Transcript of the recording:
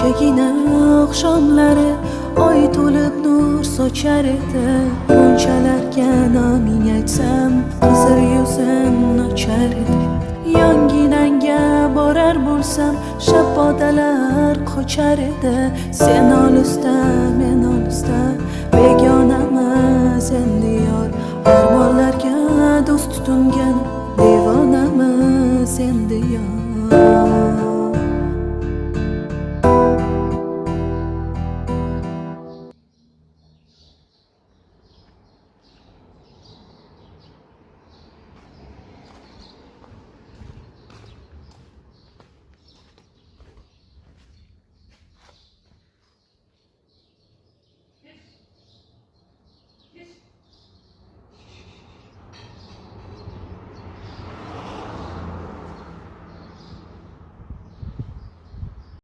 kechagina oqshomlari oy to'lib nur sochar edi. Bunchalarga noming aytsam qizir yuzim ochar edi. Yonginangga borar bo'lsam shabodalar qochar edi. Sen olisda men olisda begonamiz endi yor. Armonlarga do'st tutingan devonamiz endi yor.